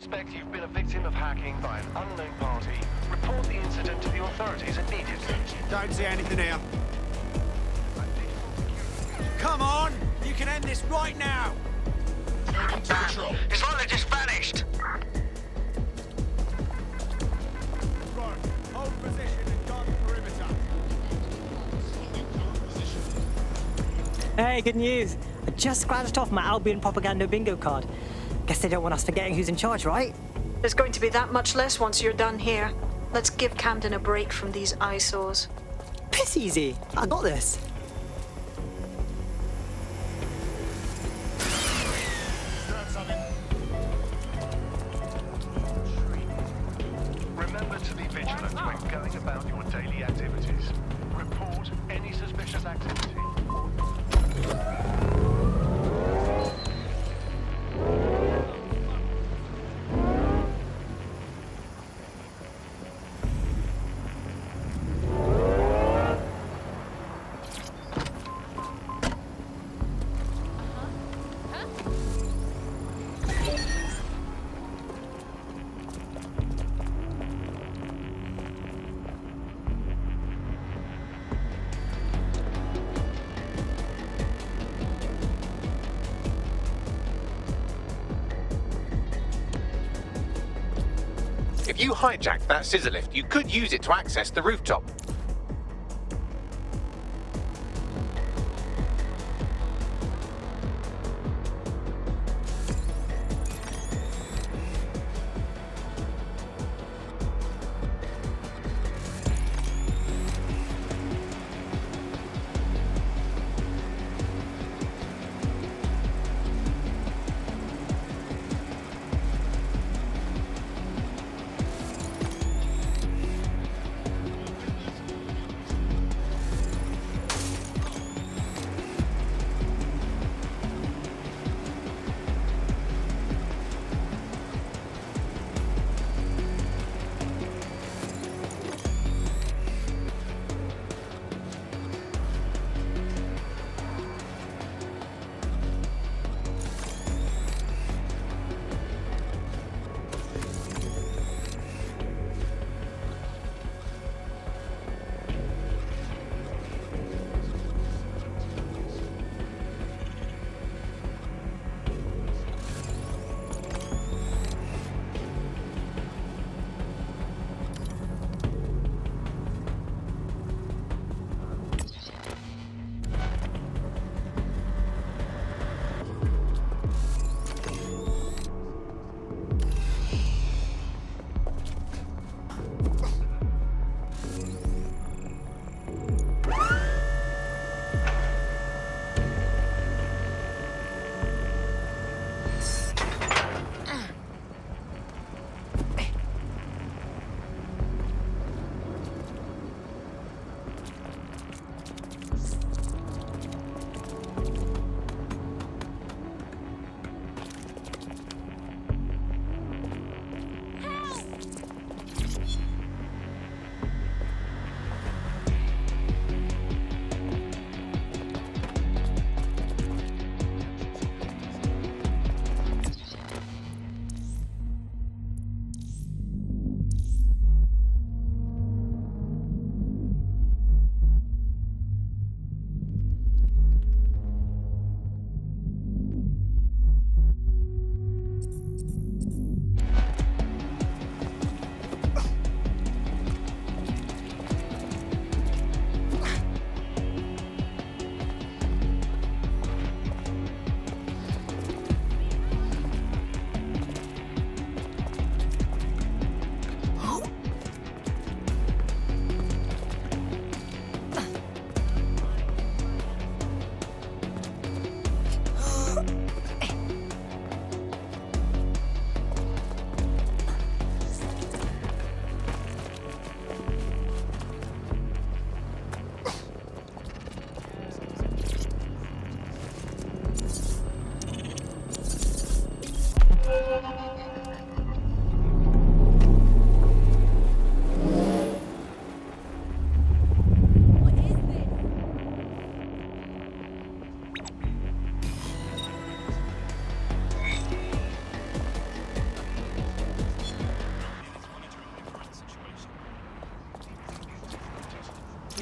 Suspect you've been a victim of hacking by an unknown party. Report the incident to the authorities immediately. Don't see anything here. Come on! You can end this right now! It's like they just vanished! Right, hold position and guard the perimeter. Hey, good news. I just scratched off my Albion propaganda bingo card. Guess they don't want us forgetting who's in charge, right? There's going to be that much less once you're done here. Let's give Camden a break from these eyesores. Piss easy. I got this. Remember to be vigilant when going about your daily activities. Report any suspicious activity. If you hijacked that scissor lift, you could use it to access the rooftop.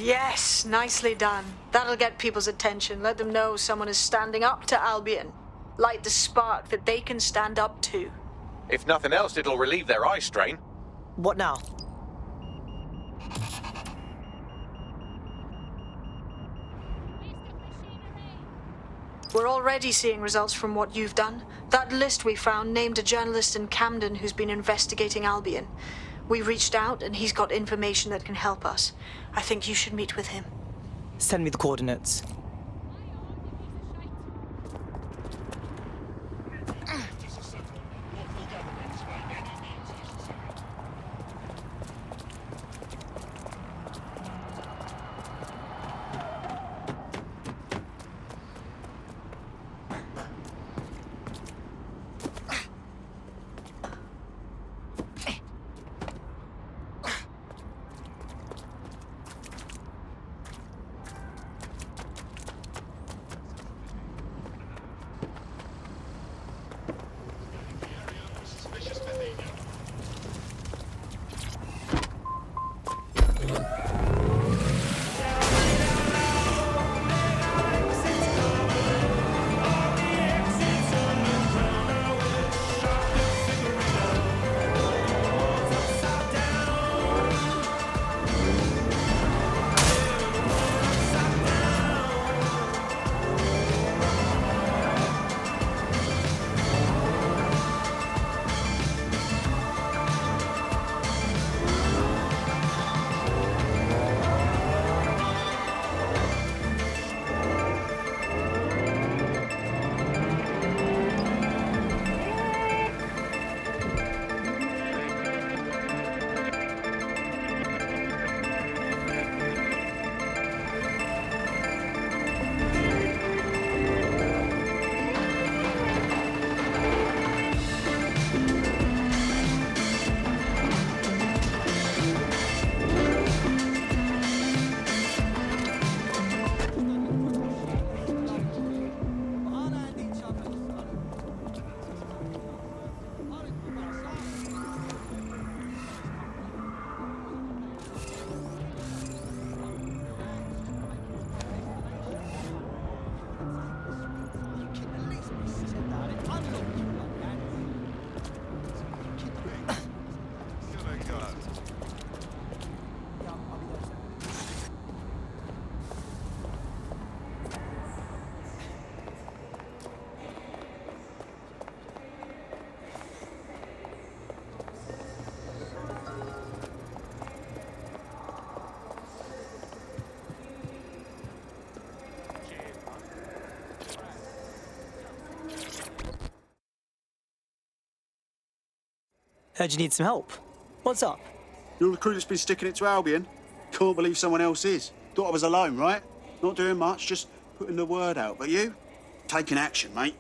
Yes, nicely done. That'll get people's attention. Let them know someone is standing up to Albion. Light the spark that they can stand up to. If nothing else, it'll relieve their eye strain. What now? We're already seeing results from what you've done. That list we found named a journalist in Camden who's been investigating Albion. We reached out and he's got information that can help us. I think you should meet with him. Send me the coordinates. Heard you need some help. What's up? You're the crew that's been sticking it to Albion? Can't believe someone else is. Thought I was alone, right? Not doing much, just putting the word out. But you? Taking action, mate.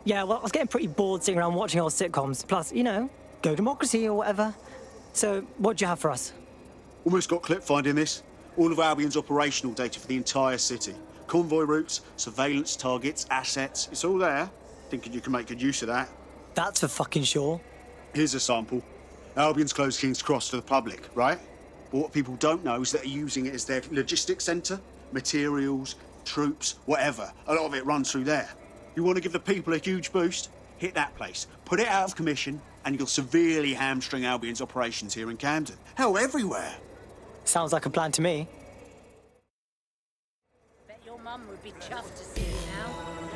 Yeah, well, I was getting pretty bored sitting around watching old sitcoms. Plus, you know, go democracy or whatever. So, what do you have for us? Almost got clip finding this. All of Albion's operational data for the entire city. Convoy routes, surveillance targets, assets. It's all there. Thinking you can make good use of that. That's for fucking sure. Here's a sample. Albion's closed King's Cross to the public, right? But what people don't know is that they're using it as their logistics centre. Materials, troops, whatever. A lot of it runs through there. You want to give the people a huge boost? Hit that place. Put it out of commission, and you'll severely hamstring Albion's operations here in Camden. Hell, everywhere. Sounds like a plan to me. Bet your mum would be chuffed to see you now.